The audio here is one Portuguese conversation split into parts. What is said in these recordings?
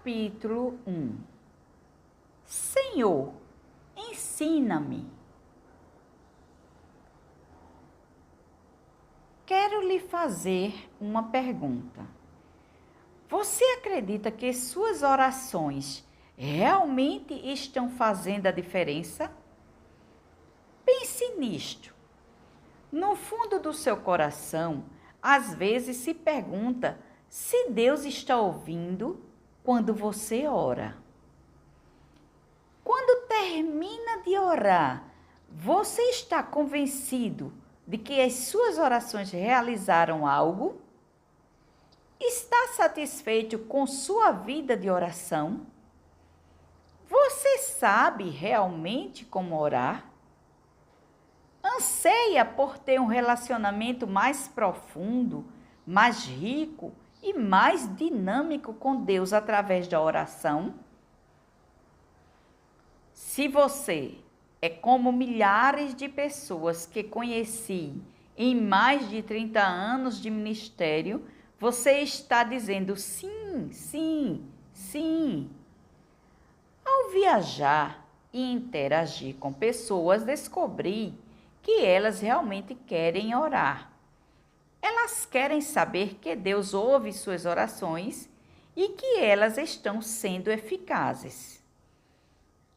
Capítulo 1. Senhor, ensina-me. Quero lhe fazer uma pergunta. Você acredita que suas orações realmente estão fazendo a diferença? Pense nisto. No fundo do seu coração, às vezes se pergunta se Deus está ouvindo quando você ora. Quando termina de orar, você está convencido de que as suas orações realizaram algo? Está satisfeito com sua vida de oração? Você sabe realmente como orar? Anseia por ter um relacionamento mais profundo, mais rico e mais dinâmico com Deus através da oração? Se você é como milhares de pessoas que conheci em mais de 30 anos de ministério, você está dizendo sim, sim, sim. Ao viajar e interagir com pessoas, descobri que elas realmente querem orar. Elas querem saber que Deus ouve suas orações e que elas estão sendo eficazes.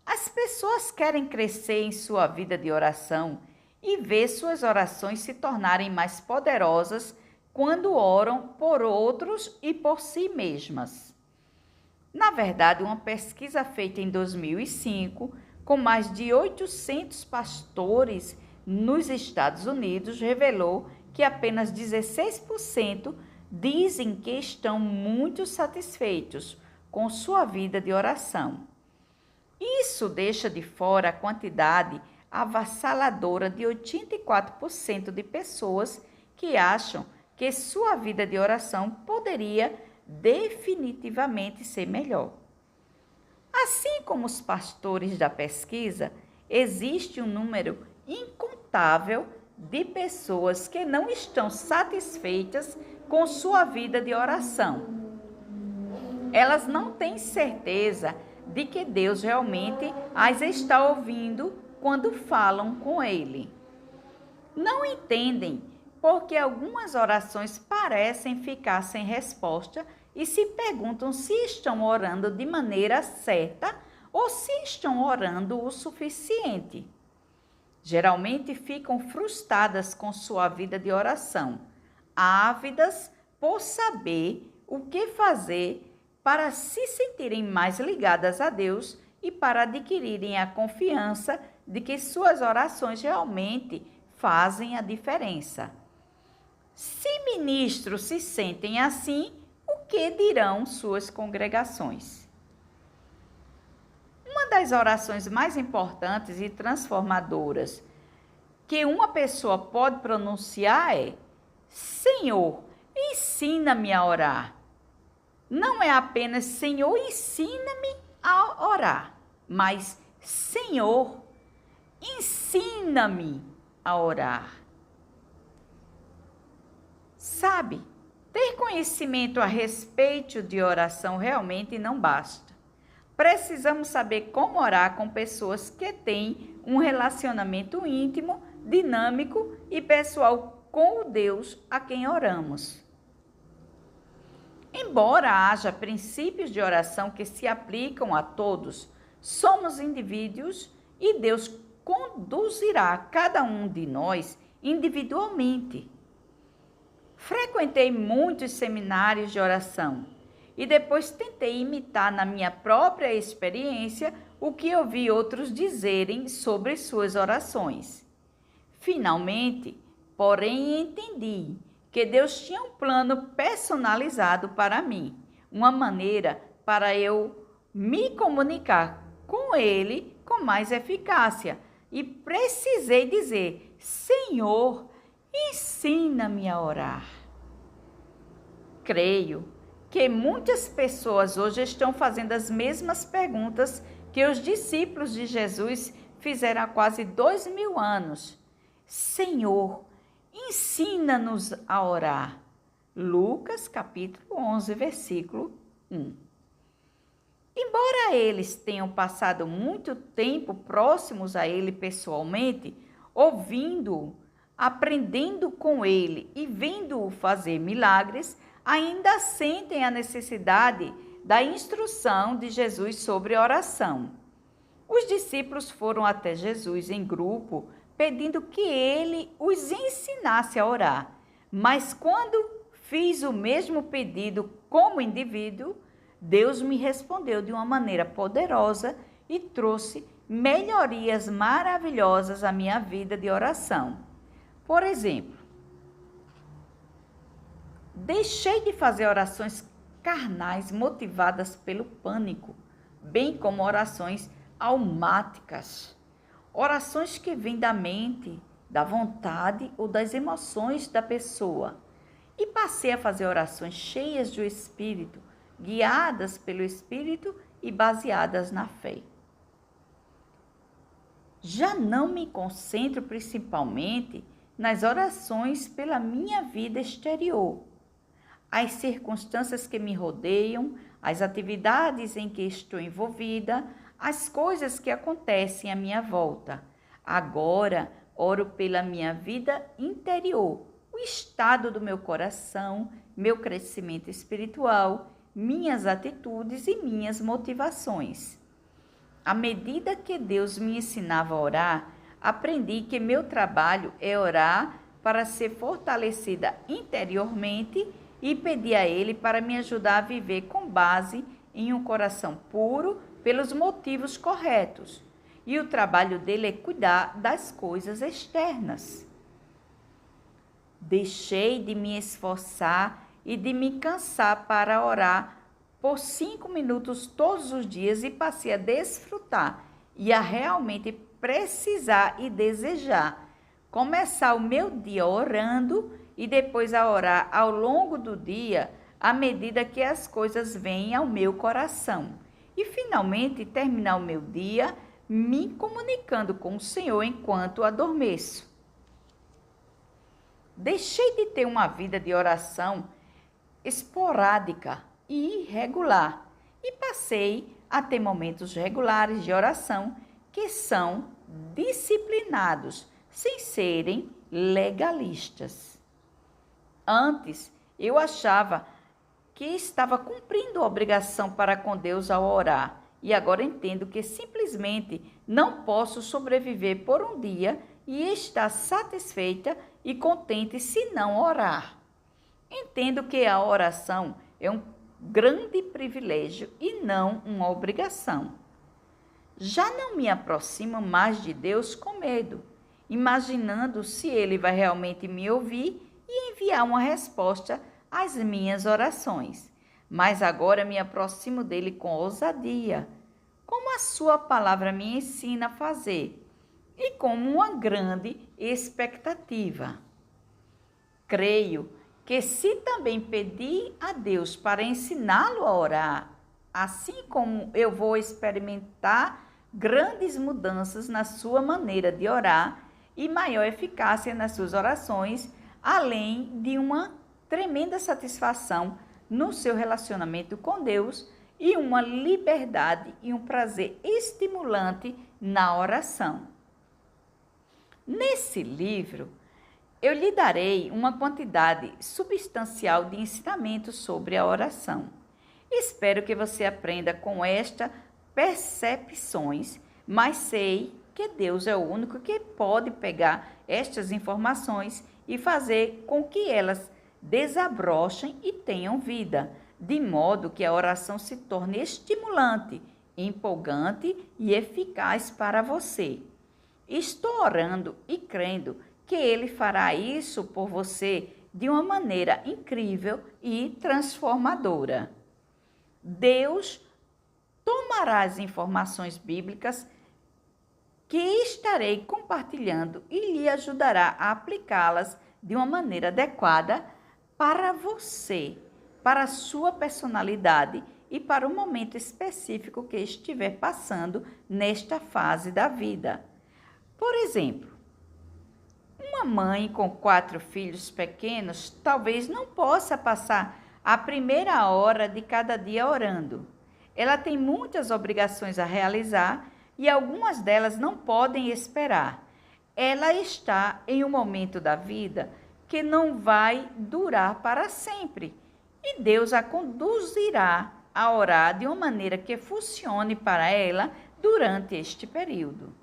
As pessoas querem crescer em sua vida de oração e ver suas orações se tornarem mais poderosas quando oram por outros e por si mesmas. Na verdade, uma pesquisa feita em 2005, com mais de 800 pastores nos Estados Unidos, revelou que apenas 16% dizem que estão muito satisfeitos com sua vida de oração. Isso deixa de fora a quantidade avassaladora de 84% de pessoas que acham que sua vida de oração poderia definitivamente ser melhor. Assim como os pastores da pesquisa, existe um número incontável de pessoas que não estão satisfeitas com sua vida de oração. Elas não têm certeza de que Deus realmente as está ouvindo quando falam com Ele. Não entendem porque algumas orações parecem ficar sem resposta e se perguntam se estão orando de maneira certa ou se estão orando o suficiente. Geralmente ficam frustradas com sua vida de oração, ávidas por saber o que fazer para se sentirem mais ligadas a Deus e para adquirirem a confiança de que suas orações realmente fazem a diferença. Se ministros se sentem assim, o que dirão suas congregações? Uma das orações mais importantes e transformadoras que uma pessoa pode pronunciar é: Senhor, ensina-me a orar. Não é apenas Senhor, ensina-me a orar, mas Senhor, ensina-me a orar. Sabe, ter conhecimento a respeito de oração realmente não basta. Precisamos saber como orar com pessoas que têm um relacionamento íntimo, dinâmico e pessoal com o Deus a quem oramos. Embora haja princípios de oração que se aplicam a todos, somos indivíduos e Deus conduzirá cada um de nós individualmente. Frequentei muitos seminários de oração e depois tentei imitar na minha própria experiência o que ouvi outros dizerem sobre suas orações. Finalmente, porém, entendi que Deus tinha um plano personalizado para mim, uma maneira para eu me comunicar com Ele com mais eficácia. E precisei dizer: Senhor, ensina-me a orar. Creio que muitas pessoas hoje estão fazendo as mesmas perguntas que os discípulos de Jesus fizeram há quase 2000 anos. Senhor, ensina-nos a orar. Lucas capítulo 11, versículo 1. Embora eles tenham passado muito tempo próximos a ele pessoalmente, ouvindo-o, aprendendo com ele e vendo-o fazer milagres, ainda sentem a necessidade da instrução de Jesus sobre oração. Os discípulos foram até Jesus em grupo, pedindo que ele os ensinasse a orar. Mas quando fiz o mesmo pedido como indivíduo, Deus me respondeu de uma maneira poderosa e trouxe melhorias maravilhosas à minha vida de oração. Por exemplo, deixei de fazer orações carnais motivadas pelo pânico, bem como orações almáticas, orações que vêm da mente, da vontade ou das emoções da pessoa. E passei a fazer orações cheias do Espírito, guiadas pelo Espírito e baseadas na fé. Já não me concentro principalmente nas orações pela minha vida exterior, as circunstâncias que me rodeiam, as atividades em que estou envolvida, as coisas que acontecem à minha volta. Agora, oro pela minha vida interior, o estado do meu coração, meu crescimento espiritual, minhas atitudes e minhas motivações. À medida que Deus me ensinava a orar, aprendi que meu trabalho é orar para ser fortalecida interiormente e pedir a Ele para me ajudar a viver com base em um coração puro pelos motivos corretos. E o trabalho dele é cuidar das coisas externas. Deixei de me esforçar e de me cansar para orar por 5 minutos todos os dias e passei a desfrutar e a realmente precisar e desejar começar o meu dia orando e depois a orar ao longo do dia à medida que as coisas vêm ao meu coração. E finalmente terminar o meu dia me comunicando com o Senhor enquanto adormeço. Deixei de ter uma vida de oração esporádica e irregular e passei a ter momentos regulares de oração que são disciplinados, sem serem legalistas. Antes, eu achava que estava cumprindo a obrigação para com Deus ao orar e agora entendo que simplesmente não posso sobreviver por um dia e estar satisfeita e contente se não orar. Entendo que a oração é um grande privilégio e não uma obrigação. Já não me aproximo mais de Deus com medo, imaginando se Ele vai realmente me ouvir e enviar uma resposta às minhas orações. Mas agora me aproximo dele com ousadia, como a sua palavra me ensina a fazer, e como uma grande expectativa. Creio que se também pedir a Deus para ensiná-lo a orar, assim como eu vou experimentar grandes mudanças na sua maneira de orar e maior eficácia nas suas orações, além de uma tremenda satisfação no seu relacionamento com Deus e uma liberdade e um prazer estimulante na oração. Nesse livro, eu lhe darei uma quantidade substancial de ensinamentos sobre a oração. Espero que você aprenda com estas percepções, mas sei que Deus é o único que pode pegar estas informações e fazer com que elas desabrochem e tenham vida, de modo que a oração se torne estimulante, empolgante e eficaz para você. Estou orando e crendo que Ele fará isso por você de uma maneira incrível e transformadora. Deus tomará as informações bíblicas que estarei compartilhando e lhe ajudará a aplicá-las de uma maneira adequada para você, para a sua personalidade e para o momento específico que estiver passando nesta fase da vida. Por exemplo, uma mãe com 4 filhos pequenos talvez não possa passar a primeira hora de cada dia orando. Ela tem muitas obrigações a realizar e algumas delas não podem esperar. Ela está em um momento da vida que não vai durar para sempre e Deus a conduzirá a orar de uma maneira que funcione para ela durante este período.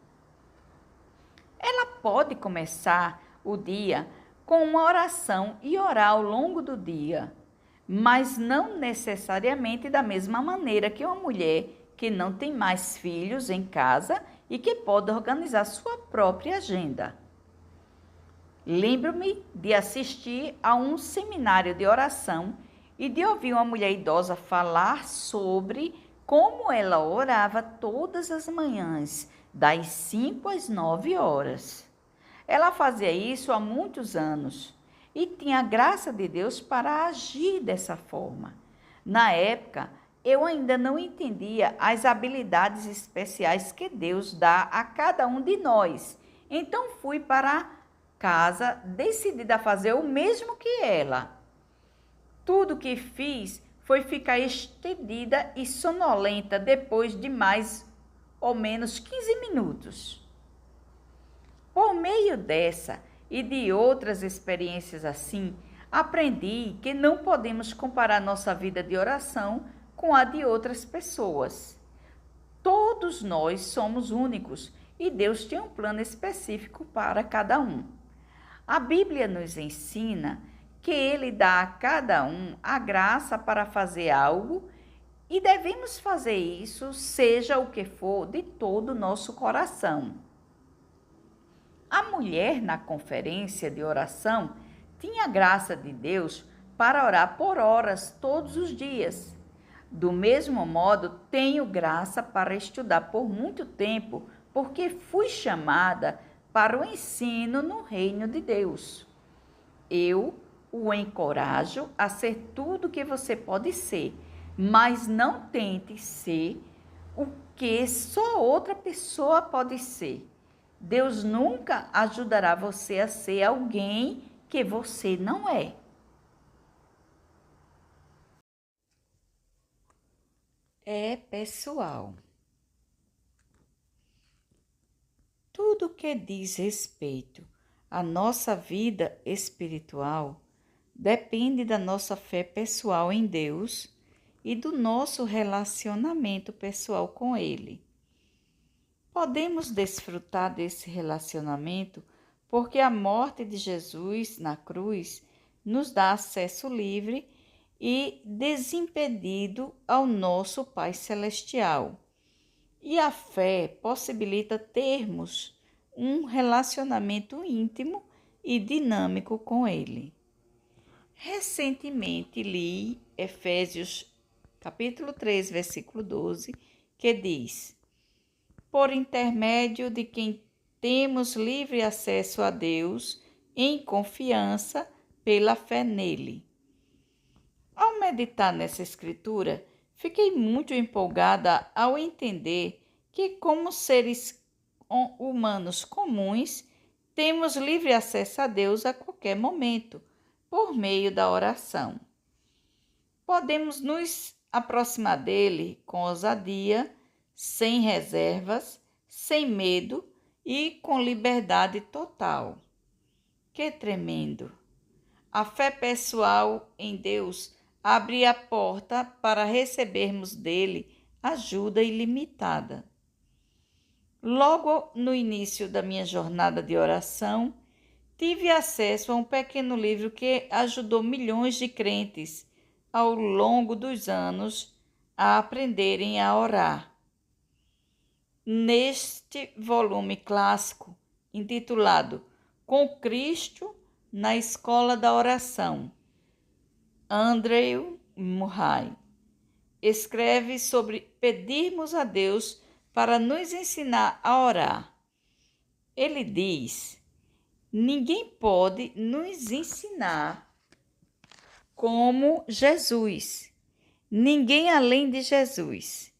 Ela pode começar o dia com uma oração e orar ao longo do dia, mas não necessariamente da mesma maneira que uma mulher que não tem mais filhos em casa e que pode organizar sua própria agenda. Lembro-me de assistir a um seminário de oração e de ouvir uma mulher idosa falar sobre como ela orava todas as manhãs, das 5 às 9 horas. Ela fazia isso há muitos anos e tinha a graça de Deus para agir dessa forma. Na época, eu ainda não entendia as habilidades especiais que Deus dá a cada um de nós. Então fui para casa decidida a fazer o mesmo que ela. Tudo que fiz foi ficar estendida e sonolenta depois de mais ou menos 15 minutos. Por meio dessa e de outras experiências assim, aprendi que não podemos comparar nossa vida de oração com a de outras pessoas. Todos nós somos únicos e Deus tem um plano específico para cada um. A Bíblia nos ensina que Ele dá a cada um a graça para fazer algo e devemos fazer isso, seja o que for, de todo o nosso coração. A mulher na conferência de oração tinha a graça de Deus para orar por horas todos os dias. Do mesmo modo, tenho graça para estudar por muito tempo, porque fui chamada para o ensino no reino de Deus. Eu o encorajo a ser tudo o que você pode ser, mas não tente ser o que só outra pessoa pode ser. Deus nunca ajudará você a ser alguém que você não é. É pessoal. Tudo que diz respeito à nossa vida espiritual depende da nossa fé pessoal em Deus e do nosso relacionamento pessoal com Ele. Podemos desfrutar desse relacionamento porque a morte de Jesus na cruz nos dá acesso livre e desimpedido ao nosso Pai Celestial. E a fé possibilita termos um relacionamento íntimo e dinâmico com Ele. Recentemente li Efésios capítulo 3, versículo 12, que diz: por intermédio de quem temos livre acesso a Deus em confiança pela fé nele. Ao meditar nessa escritura, fiquei muito empolgada ao entender que, como seres humanos comuns, temos livre acesso a Deus a qualquer momento, por meio da oração. Podemos nos aproximar dele com ousadia, sem reservas, sem medo e com liberdade total. Que tremendo! A fé pessoal em Deus abre a porta para recebermos dele ajuda ilimitada. Logo no início da minha jornada de oração, tive acesso a um pequeno livro que ajudou milhões de crentes ao longo dos anos a aprenderem a orar. Neste volume clássico, intitulado Com Cristo na Escola da Oração, Andrew Murray escreve sobre pedirmos a Deus para nos ensinar a orar. Ele diz: ninguém pode nos ensinar como Jesus, ninguém além de Jesus.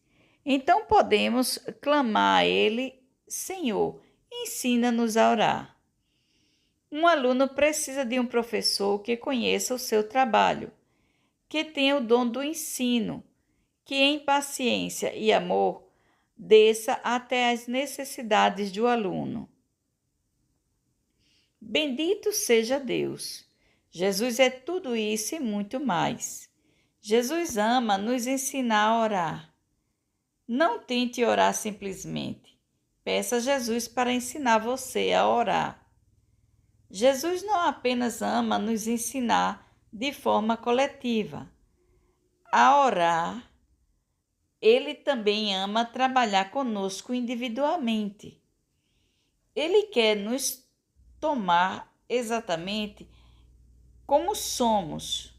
Então podemos clamar a Ele: Senhor, ensina-nos a orar. Um aluno precisa de um professor que conheça o seu trabalho, que tenha o dom do ensino, que em paciência e amor desça até as necessidades do aluno. Bendito seja Deus! Jesus é tudo isso e muito mais. Jesus ama nos ensinar a orar. Não tente orar simplesmente. Peça a Jesus para ensinar você a orar. Jesus não apenas ama nos ensinar de forma coletiva a orar, ele também ama trabalhar conosco individualmente. Ele quer nos tomar exatamente como somos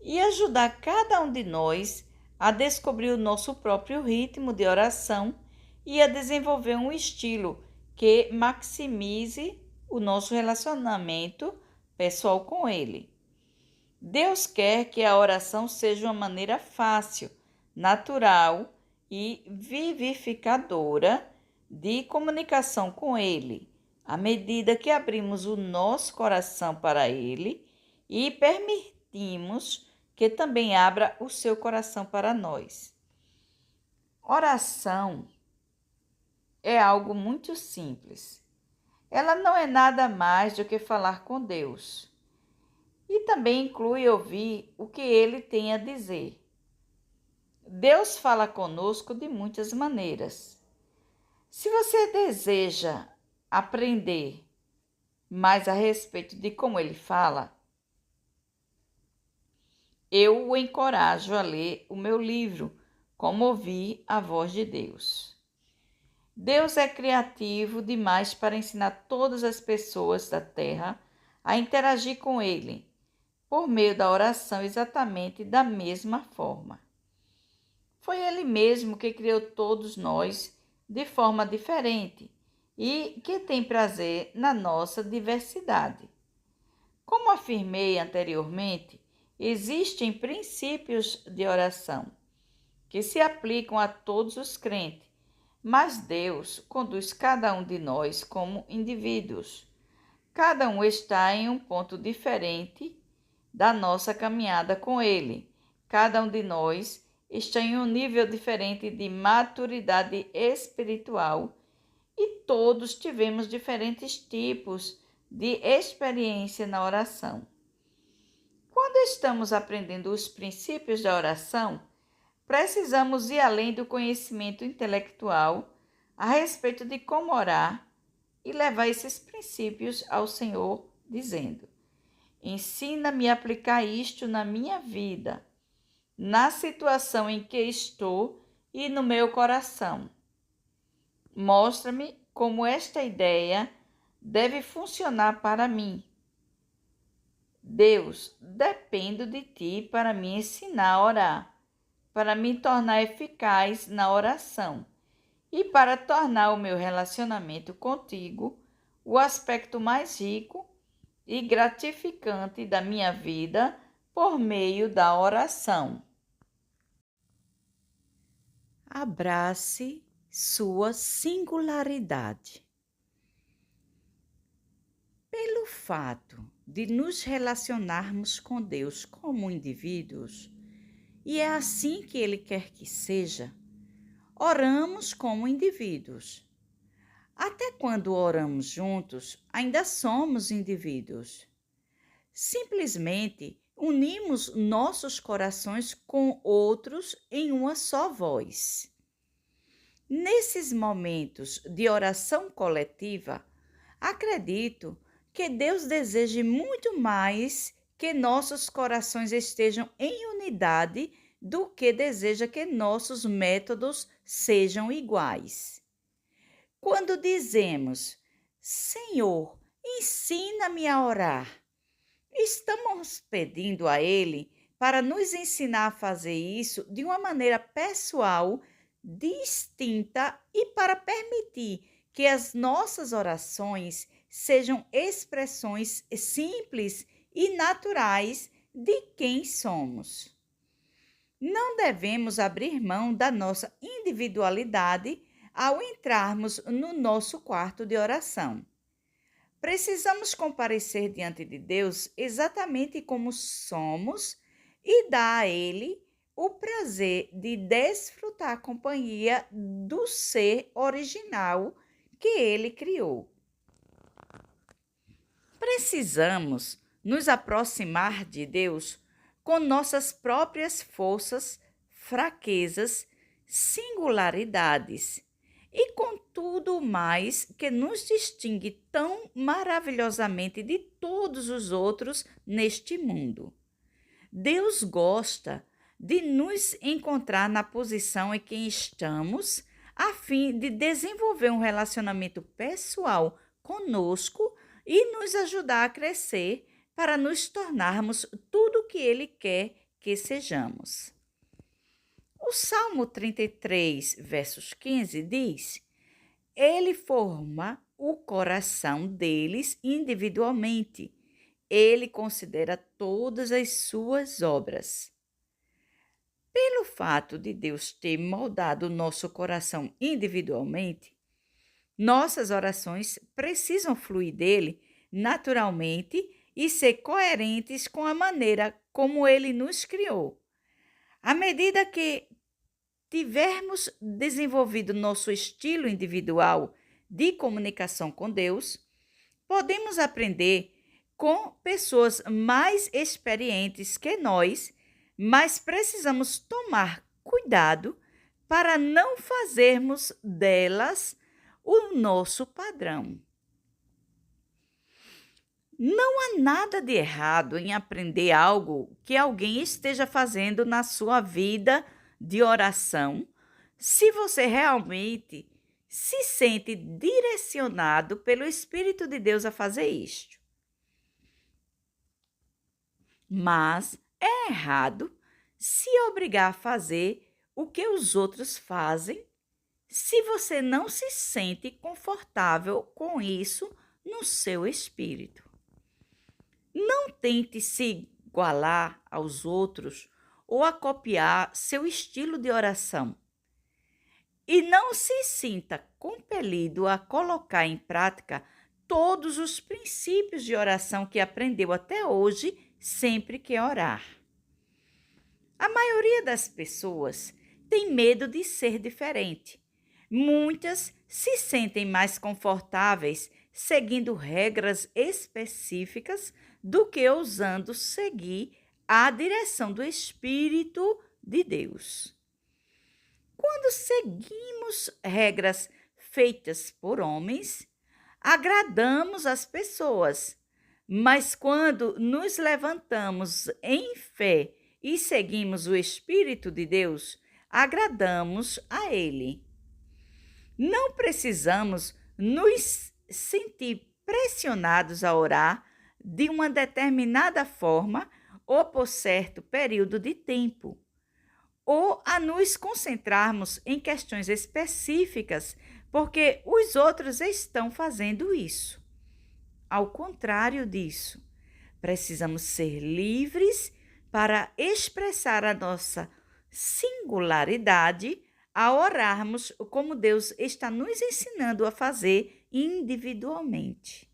e ajudar cada um de nós a descobrir o nosso próprio ritmo de oração e a desenvolver um estilo que maximize o nosso relacionamento pessoal com Ele. Deus quer que a oração seja uma maneira fácil, natural e vivificadora de comunicação com Ele, à medida que abrimos o nosso coração para Ele e permitimos que também abra o seu coração para nós. Oração é algo muito simples. Ela não é nada mais do que falar com Deus. E também inclui ouvir o que Ele tem a dizer. Deus fala conosco de muitas maneiras. Se você deseja aprender mais a respeito de como Ele fala, eu o encorajo a ler o meu livro, Como Ouvir a Voz de Deus. Deus é criativo demais para ensinar todas as pessoas da terra a interagir com Ele, por meio da oração exatamente da mesma forma. Foi Ele mesmo que criou todos nós de forma diferente e que tem prazer na nossa diversidade. Como afirmei anteriormente, existem princípios de oração que se aplicam a todos os crentes, mas Deus conduz cada um de nós como indivíduos. Cada um está em um ponto diferente da nossa caminhada com Ele. Cada um de nós está em um nível diferente de maturidade espiritual e todos tivemos diferentes tipos de experiência na oração. Quando estamos aprendendo os princípios da oração, precisamos ir além do conhecimento intelectual a respeito de como orar e levar esses princípios ao Senhor, dizendo: ensina-me a aplicar isto na minha vida, na situação em que estou e no meu coração. Mostra-me como esta ideia deve funcionar para mim. Deus, dependo de Ti para me ensinar a orar, para me tornar eficaz na oração e para tornar o meu relacionamento contigo o aspecto mais rico e gratificante da minha vida por meio da oração. Abrace sua singularidade. Pelo fato de nos relacionarmos com Deus como indivíduos, e é assim que Ele quer que seja, oramos como indivíduos. Até quando oramos juntos, ainda somos indivíduos. Simplesmente unimos nossos corações com outros em uma só voz. Nesses momentos de oração coletiva, acredito que Deus deseja muito mais que nossos corações estejam em unidade do que deseja que nossos métodos sejam iguais. Quando dizemos, Senhor, ensina-me a orar, estamos pedindo a Ele para nos ensinar a fazer isso de uma maneira pessoal, distinta e para permitir que as nossas orações sejam expressões simples e naturais de quem somos. Não devemos abrir mão da nossa individualidade ao entrarmos no nosso quarto de oração. Precisamos comparecer diante de Deus exatamente como somos e dar a Ele o prazer de desfrutar a companhia do ser original que ele criou. Precisamos nos aproximar de Deus com nossas próprias forças, fraquezas, singularidades e com tudo mais que nos distingue tão maravilhosamente de todos os outros neste mundo. Deus gosta de nos encontrar na posição em que estamos, a fim de desenvolver um relacionamento pessoal conosco e nos ajudar a crescer para nos tornarmos tudo o que Ele quer que sejamos. O Salmo 33, versos 15 diz: Ele forma o coração deles individualmente. Ele considera todas as suas obras. Pelo fato de Deus ter moldado o nosso coração individualmente, nossas orações precisam fluir dele naturalmente e ser coerentes com a maneira como ele nos criou. À medida que tivermos desenvolvido nosso estilo individual de comunicação com Deus, podemos aprender com pessoas mais experientes que nós, mas precisamos tomar cuidado para não fazermos delas o nosso padrão. Não há nada de errado em aprender algo que alguém esteja fazendo na sua vida de oração, se você realmente se sente direcionado pelo Espírito de Deus a fazer isto. Mas é errado se obrigar a fazer o que os outros fazem se você não se sente confortável com isso no seu espírito. Não tente se igualar aos outros ou a copiar seu estilo de oração. E não se sinta compelido a colocar em prática todos os princípios de oração que aprendeu até hoje sempre que orar. A maioria das pessoas tem medo de ser diferente. Muitas se sentem mais confortáveis seguindo regras específicas do que ousando seguir a direção do Espírito de Deus. Quando seguimos regras feitas por homens, agradamos as pessoas, mas quando nos levantamos em fé e seguimos o Espírito de Deus, agradamos a Ele. Não precisamos nos sentir pressionados a orar de uma determinada forma ou por certo período de tempo, ou a nos concentrarmos em questões específicas porque os outros estão fazendo isso. Ao contrário disso, precisamos ser livres para expressar a nossa singularidade ao orarmos como Deus está nos ensinando a fazer individualmente.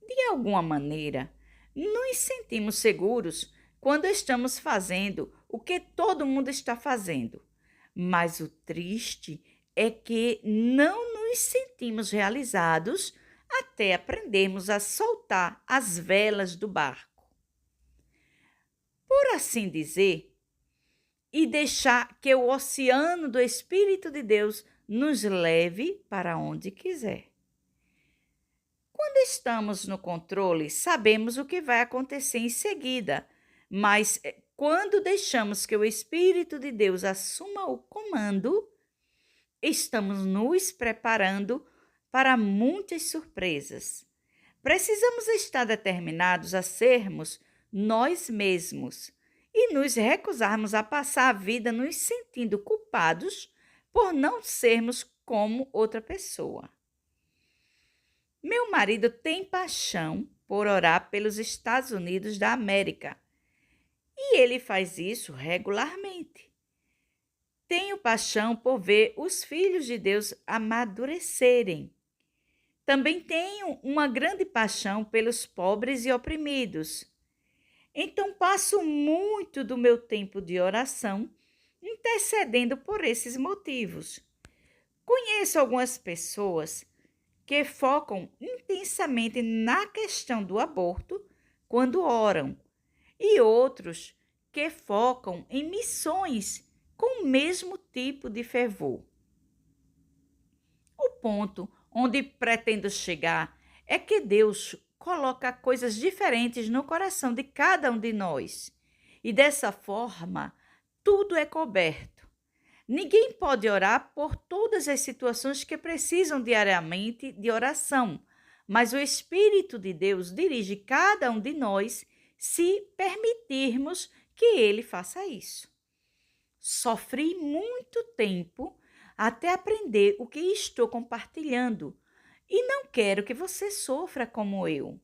De alguma maneira, nos sentimos seguros quando estamos fazendo o que todo mundo está fazendo, mas o triste é que não nos sentimos realizados até aprendermos a soltar as velas do barco, por assim dizer, e deixar que o oceano do Espírito de Deus nos leve para onde quiser. Quando estamos no controle, sabemos o que vai acontecer em seguida, mas quando deixamos que o Espírito de Deus assuma o comando, estamos nos preparando para muitas surpresas. Precisamos estar determinados a sermos nós mesmos e nos recusarmos a passar a vida nos sentindo culpados por não sermos como outra pessoa. Meu marido tem paixão por orar pelos Estados Unidos da América e ele faz isso regularmente. Tenho paixão por ver os filhos de Deus amadurecerem. Também tenho uma grande paixão pelos pobres e oprimidos. Então passo muito do meu tempo de oração intercedendo por esses motivos. Conheço algumas pessoas que focam intensamente na questão do aborto quando oram, e outros que focam em missões com o mesmo tipo de fervor. O ponto onde pretendo chegar é que Deus coloca coisas diferentes no coração de cada um de nós, e dessa forma tudo é coberto. Ninguém pode orar por todas as situações que precisam diariamente de oração, mas o Espírito de Deus dirige cada um de nós se permitirmos que Ele faça isso. Sofri muito tempo até aprender o que estou compartilhando e não quero que você sofra como eu.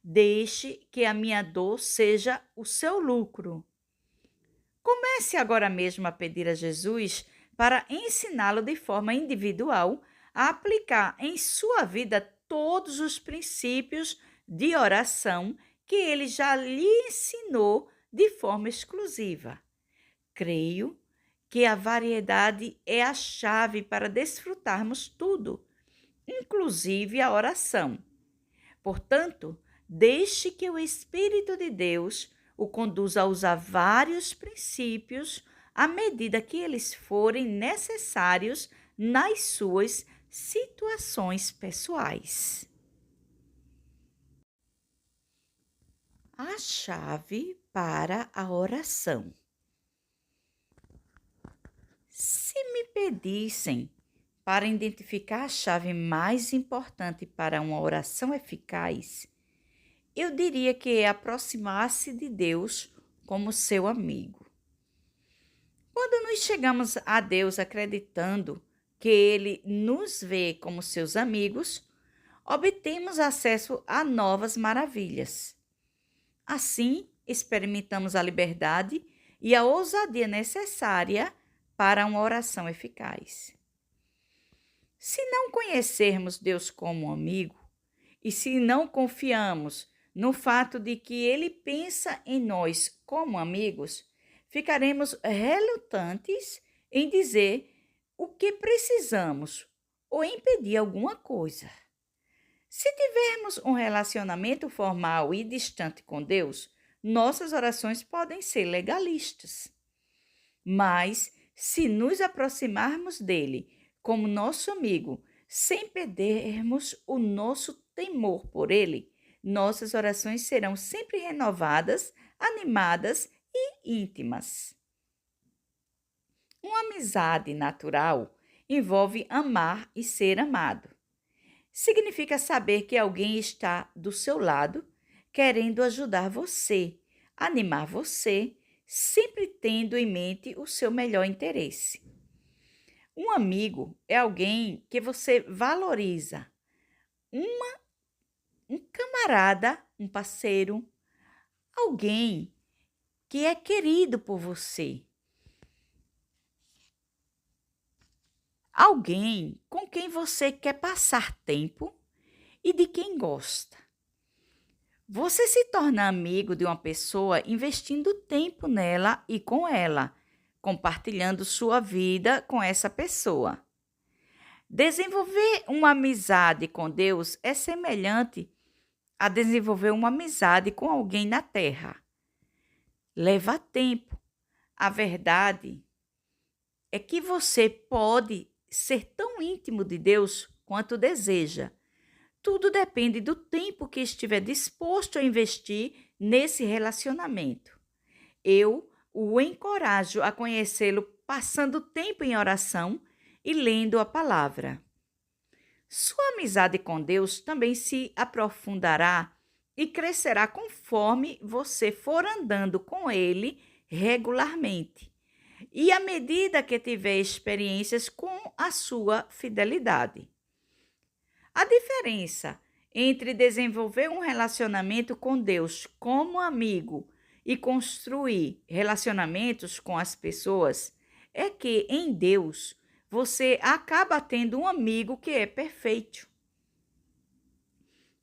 Deixe que a minha dor seja o seu lucro. Comece agora mesmo a pedir a Jesus para ensiná-lo de forma individual a aplicar em sua vida todos os princípios de oração que ele já lhe ensinou de forma exclusiva. Creio que a variedade é a chave para desfrutarmos tudo, inclusive a oração. Portanto, deixe que o Espírito de Deus o conduza a usar vários princípios à medida que eles forem necessários nas suas situações pessoais. A chave para a oração. Se me pedissem para identificar a chave mais importante para uma oração eficaz, eu diria que é aproximar-se de Deus como seu amigo. Quando nos chegamos a Deus acreditando que Ele nos vê como seus amigos, obtemos acesso a novas maravilhas. Assim, experimentamos a liberdade e a ousadia necessária para uma oração eficaz. Se não conhecermos Deus como amigo e se não confiamos no fato de que Ele pensa em nós como amigos, ficaremos relutantes em dizer o que precisamos ou em pedir alguma coisa. Se tivermos um relacionamento formal e distante com Deus, nossas orações podem ser legalistas. Mas, se nos aproximarmos dele como nosso amigo, sem perdermos o nosso temor por ele, nossas orações serão sempre renovadas, animadas e íntimas. Uma amizade natural envolve amar e ser amado. Significa saber que alguém está do seu lado, querendo ajudar você, animar você, sempre tendo em mente o seu melhor interesse. Um amigo é alguém que você valoriza, um camarada, um parceiro, alguém que é querido por você. Alguém com quem você quer passar tempo e de quem gosta. Você se torna amigo de uma pessoa investindo tempo nela e com ela, compartilhando sua vida com essa pessoa. Desenvolver uma amizade com Deus é semelhante a desenvolver uma amizade com alguém na terra. Leva tempo. A verdade é que você pode ser tão íntimo de Deus quanto deseja. Tudo depende do tempo que estiver disposto a investir nesse relacionamento. Eu o encorajo a conhecê-lo passando tempo em oração e lendo a palavra. Sua amizade com Deus também se aprofundará e crescerá conforme você for andando com Ele regularmente e à medida que tiver experiências com a sua fidelidade. A diferença entre desenvolver um relacionamento com Deus como amigo e construir relacionamentos com as pessoas é que em Deus você acaba tendo um amigo que é perfeito.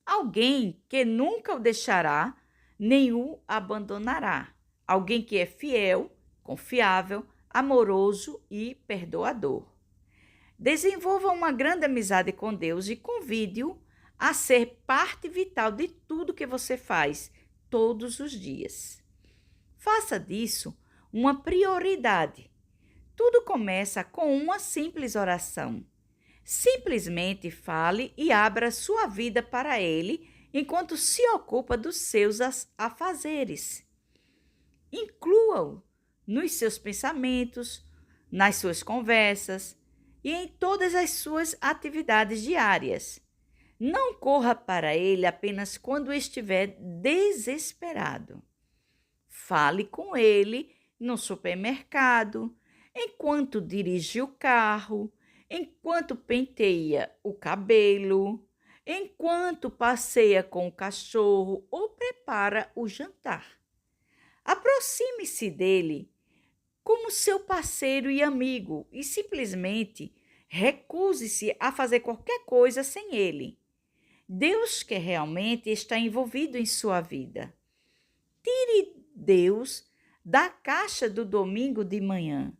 Alguém que nunca o deixará nem o abandonará. Alguém que é fiel, confiável, amoroso e perdoador. Desenvolva uma grande amizade com Deus e convide-o a ser parte vital de tudo que você faz todos os dias. Faça disso uma prioridade. Tudo começa com uma simples oração. Simplesmente fale e abra sua vida para Ele enquanto se ocupa dos seus afazeres. Inclua-o nos seus pensamentos, nas suas conversas e em todas as suas atividades diárias. Não corra para Ele apenas quando estiver desesperado. Fale com Ele no supermercado, enquanto dirige o carro, enquanto penteia o cabelo, enquanto passeia com o cachorro ou prepara o jantar. Aproxime-se dele como seu parceiro e amigo e simplesmente recuse-se a fazer qualquer coisa sem ele. Deus quer realmente estar envolvido em sua vida. Tire Deus da caixa do domingo de manhã,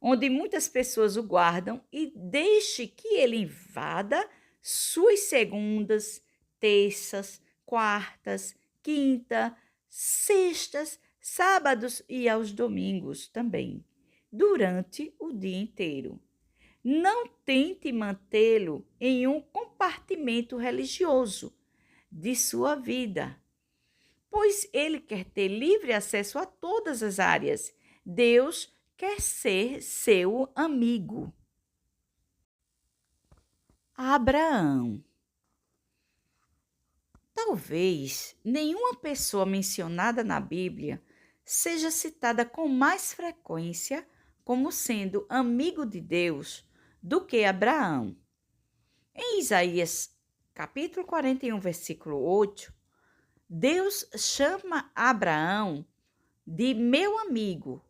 onde muitas pessoas o guardam, e deixe que ele invada suas segundas, terças, quartas, quinta, sextas, sábados e aos domingos também, durante o dia inteiro. Não tente mantê-lo em um compartimento religioso de sua vida, pois ele quer ter livre acesso a todas as áreas. Deus quer ser seu amigo. Abraão. Talvez nenhuma pessoa mencionada na Bíblia seja citada com mais frequência como sendo amigo de Deus do que Abraão. Em Isaías, capítulo 41, versículo 8, Deus chama Abraão de meu amigo.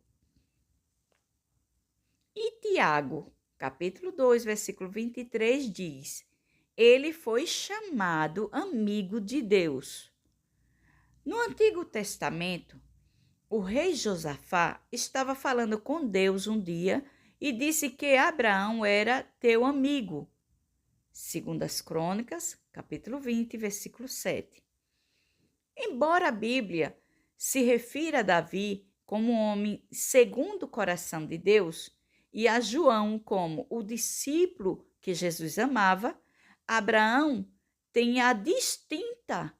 E Tiago, capítulo 2, versículo 23, diz: ele foi chamado amigo de Deus. No Antigo Testamento, o rei Josafá estava falando com Deus um dia e disse que Abraão era teu amigo. Segundo as Crônicas, capítulo 20, versículo 7. Embora a Bíblia se refira a Davi como um homem segundo o coração de Deus e a João como o discípulo que Jesus amava, Abraão tem a distinta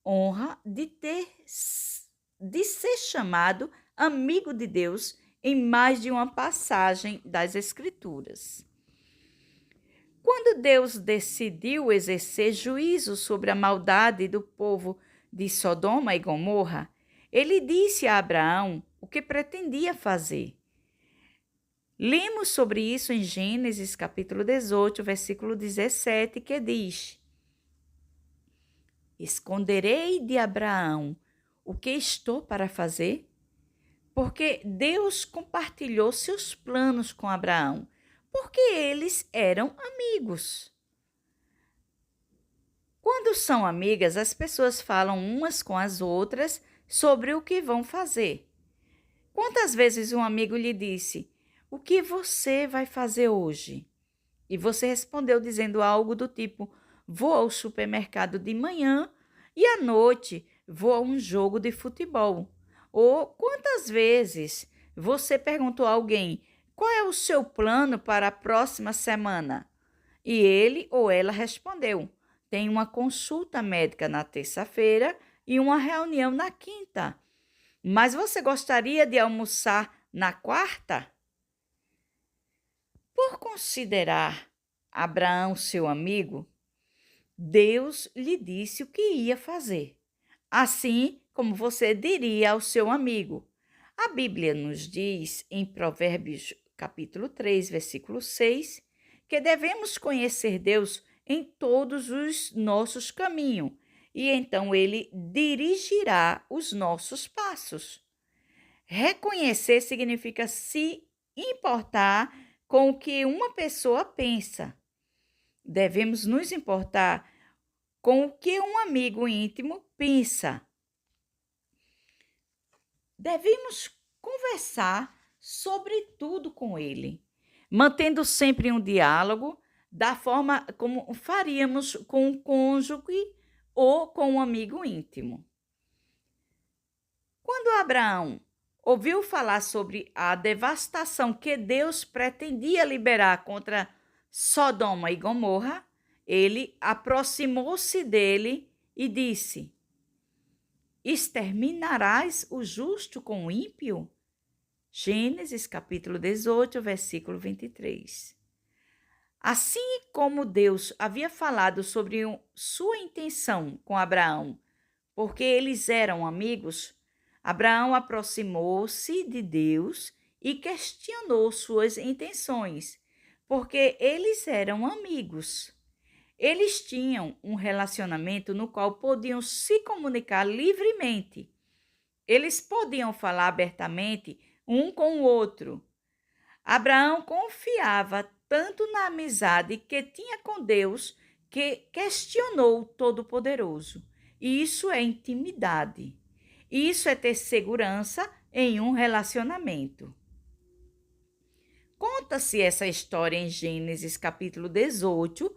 honra de ser chamado amigo de Deus em mais de uma passagem das Escrituras. Quando Deus decidiu exercer juízo sobre a maldade do povo de Sodoma e Gomorra, ele disse a Abraão o que pretendia fazer. Lemos sobre isso em Gênesis capítulo 18, versículo 17, que diz: esconderei de Abraão o que estou para fazer? Porque Deus compartilhou seus planos com Abraão, porque eles eram amigos. Quando são amigas, as pessoas falam umas com as outras sobre o que vão fazer. Quantas vezes um amigo lhe disse: o que você vai fazer hoje? E você respondeu dizendo algo do tipo: vou ao supermercado de manhã e à noite vou a um jogo de futebol. Ou quantas vezes você perguntou a alguém: qual é o seu plano para a próxima semana? E ele ou ela respondeu: tem uma consulta médica na terça-feira e uma reunião na quinta. Mas você gostaria de almoçar na quarta? Por considerar Abraão seu amigo, Deus lhe disse o que ia fazer, assim como você diria ao seu amigo. A Bíblia nos diz, em Provérbios capítulo 3, versículo 6, que devemos conhecer Deus em todos os nossos caminhos, e então Ele dirigirá os nossos passos. Reconhecer significa se importar com o que uma pessoa pensa. Devemos nos importar com o que um amigo íntimo pensa. devemos conversar sobre tudo com ele, mantendo sempre um diálogo da forma como faríamos com um cônjuge ou com um amigo íntimo. Quando Abraão ouviu falar sobre a devastação que Deus pretendia liberar contra Sodoma e Gomorra, ele aproximou-se dele e disse: Exterminarás o justo com o ímpio? Gênesis capítulo 18, versículo 23. Assim como Deus havia falado sobre sua intenção com Abraão, porque eles eram amigos, Abraão aproximou-se de Deus e questionou suas intenções, porque eles eram amigos. Eles tinham um relacionamento no qual podiam se comunicar livremente. Eles podiam falar abertamente um com o outro. Abraão confiava tanto na amizade que tinha com Deus que questionou o Todo-Poderoso. Isso é intimidade. Isso é ter segurança em um relacionamento. Conta-se essa história em Gênesis capítulo 18,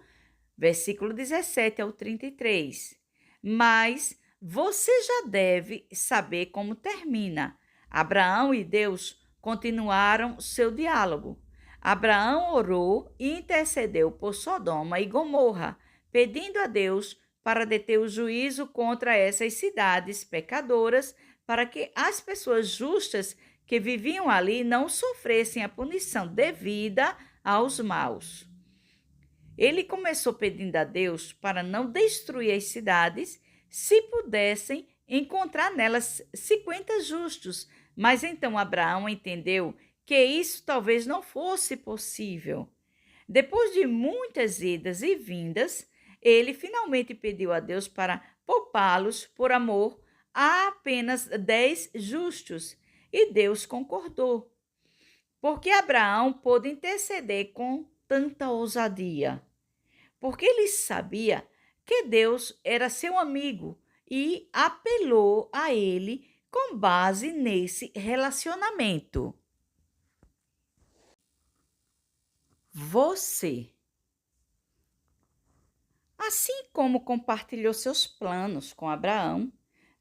versículo 17 ao 33. Mas você já deve saber como termina. Abraão e Deus continuaram seu diálogo. Abraão orou e intercedeu por Sodoma e Gomorra, pedindo a Deus para deter o juízo contra essas cidades pecadoras, para que as pessoas justas que viviam ali não sofressem a punição devida aos maus. Ele começou pedindo a Deus para não destruir as cidades, se pudessem encontrar nelas 50 justos, mas então Abraão entendeu que isso talvez não fosse possível. Depois de muitas idas e vindas, ele finalmente pediu a Deus para poupá-los por amor a apenas 10 justos, e Deus concordou. Porque Abraão pôde interceder com tanta ousadia? Porque ele sabia que Deus era seu amigo e apelou a ele com base nesse relacionamento. Você, assim como compartilhou seus planos com Abraão,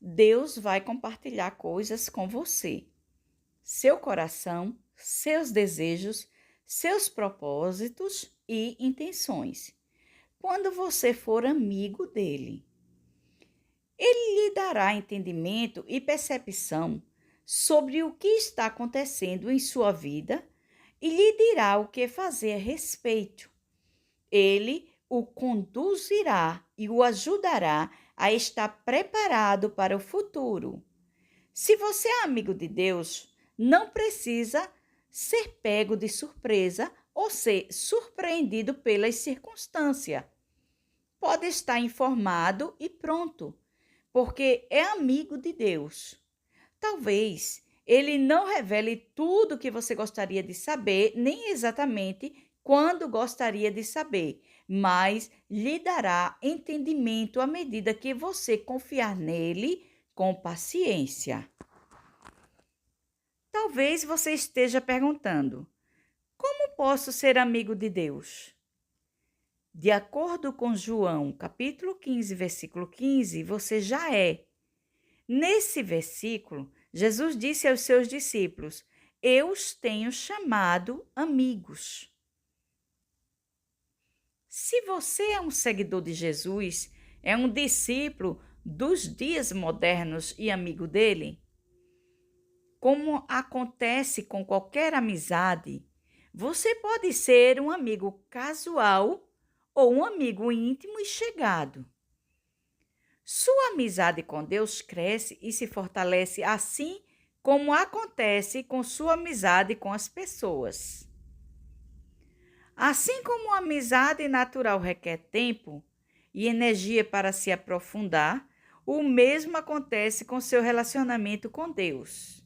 Deus vai compartilhar coisas com você. Seu coração, seus desejos, seus propósitos e intenções. Quando você for amigo dele, ele lhe dará entendimento e percepção sobre o que está acontecendo em sua vida e lhe dirá o que fazer a respeito. Ele o conduzirá e o ajudará a estar preparado para o futuro. Se você é amigo de Deus, não precisa ser pego de surpresa ou ser surpreendido pelas circunstâncias. Pode estar informado e pronto, porque é amigo de Deus. Talvez ele não revele tudo o que você gostaria de saber, nem exatamente quando gostaria de saber, mas lhe dará entendimento à medida que você confiar nele com paciência. Talvez você esteja perguntando: como posso ser amigo de Deus? De acordo com João, capítulo 15, versículo 15, você já é. Nesse versículo, Jesus disse aos seus discípulos: Eu os tenho chamado amigos. Se você é um seguidor de Jesus, é um discípulo dos dias modernos e amigo dele, como acontece com qualquer amizade, você pode ser um amigo casual ou um amigo íntimo e chegado. Sua amizade com Deus cresce e se fortalece assim como acontece com sua amizade com as pessoas. Assim como a amizade natural requer tempo e energia para se aprofundar, o mesmo acontece com seu relacionamento com Deus.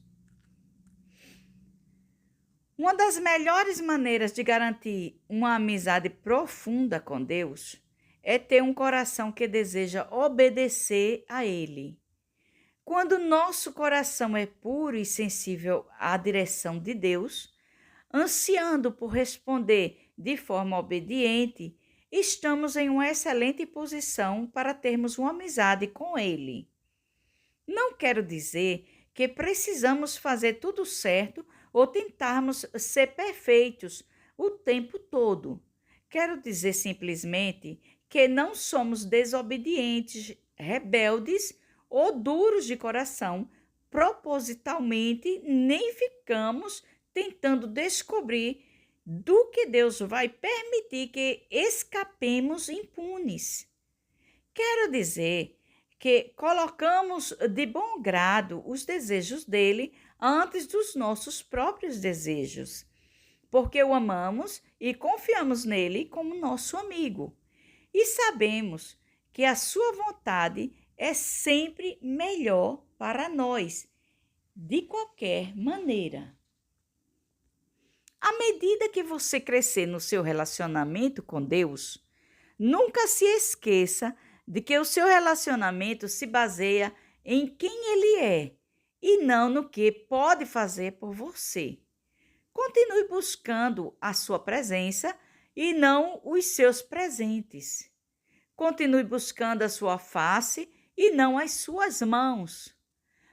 Uma das melhores maneiras de garantir uma amizade profunda com Deus é ter um coração que deseja obedecer a Ele. Quando nosso coração é puro e sensível à direção de Deus, ansiando por responder de forma obediente, estamos em uma excelente posição para termos uma amizade com Ele. Não quero dizer que precisamos fazer tudo certo ou tentarmos ser perfeitos o tempo todo. Quero dizer simplesmente que não somos desobedientes, rebeldes ou duros de coração propositalmente, nem ficamos tentando descobrir do que Deus vai permitir que escapemos impunes. Quero dizer que colocamos de bom grado os desejos dele antes dos nossos próprios desejos, porque o amamos e confiamos nele como nosso amigo. E sabemos que a sua vontade é sempre melhor para nós, de qualquer maneira. À medida que você crescer no seu relacionamento com Deus, nunca se esqueça de que o seu relacionamento se baseia em quem Ele é e não no que pode fazer por você. Continue buscando a sua presença e não os seus presentes. Continue buscando a sua face e não as suas mãos.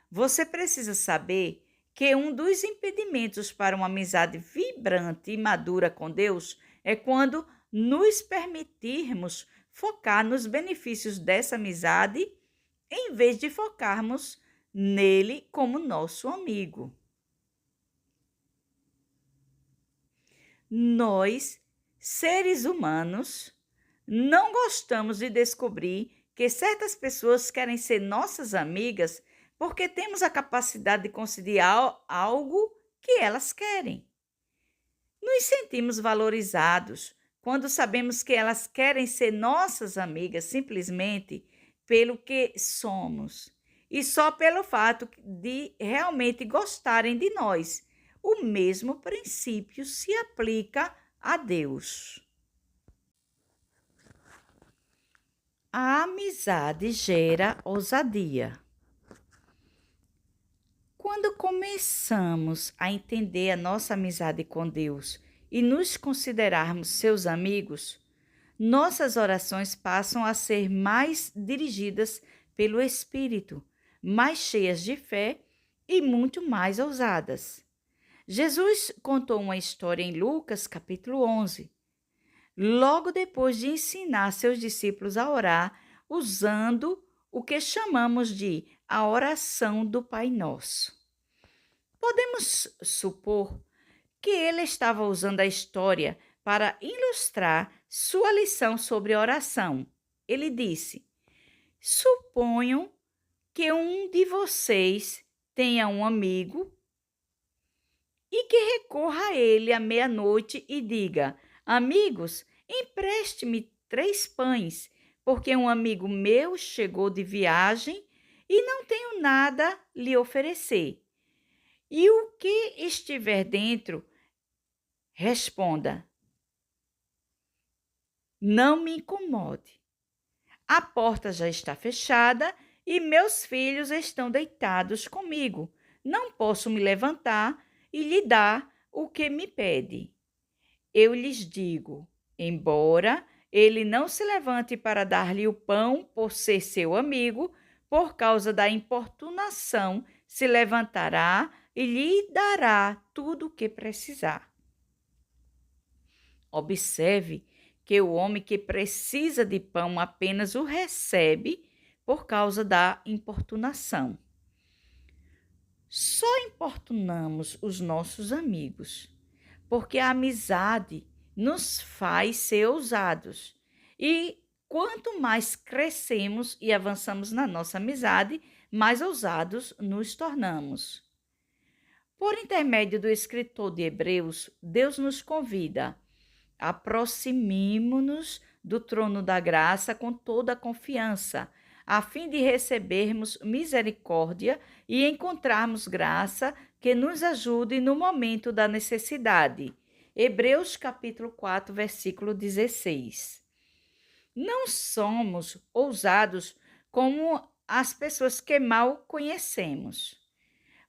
Você precisa saber que um dos impedimentos para uma amizade vibrante e madura com Deus é quando nos permitirmos focar nos benefícios dessa amizade em vez de focarmos nele como nosso amigo. Nós, seres humanos, não gostamos de descobrir que certas pessoas querem ser nossas amigas porque temos a capacidade de conseguir algo que elas querem. Nos sentimos valorizados quando sabemos que elas querem ser nossas amigas simplesmente pelo que somos e só pelo fato de realmente gostarem de nós. O mesmo princípio se aplica a Deus. A amizade gera ousadia. Quando começamos a entender a nossa amizade com Deus e nos considerarmos seus amigos, nossas orações passam a ser mais dirigidas pelo Espírito, mais cheias de fé e muito mais ousadas. Jesus contou uma história em Lucas, capítulo 11, logo depois de ensinar seus discípulos a orar, usando o que chamamos de a oração do Pai Nosso. Podemos supor que ele estava usando a história para ilustrar sua lição sobre oração. Ele disse: suponham que um de vocês tenha um amigo e que recorra a ele à meia-noite e diga: amigos, empreste-me 3 pães, porque um amigo meu chegou de viagem e não tenho nada a lhe oferecer. E o que estiver dentro, responda: não me incomode. A porta já está fechada e meus filhos estão deitados comigo. Não posso me levantar e lhe dar o que me pede. Eu lhes digo, embora ele não se levante para dar-lhe o pão por ser seu amigo, por causa da importunação, se levantará e lhe dará tudo o que precisar. Observe que o homem que precisa de pão apenas o recebe por causa da importunação. Só importunamos os nossos amigos, porque a amizade nos faz ser ousados. E quanto mais crescemos e avançamos na nossa amizade, mais ousados nos tornamos. Por intermédio do escritor de Hebreus, Deus nos convida: aproximemo-nos do trono da graça com toda a confiança, a fim de recebermos misericórdia e encontrarmos graça que nos ajude no momento da necessidade. Hebreus capítulo 4, versículo 16. Não somos ousados como às pessoas que mal conhecemos.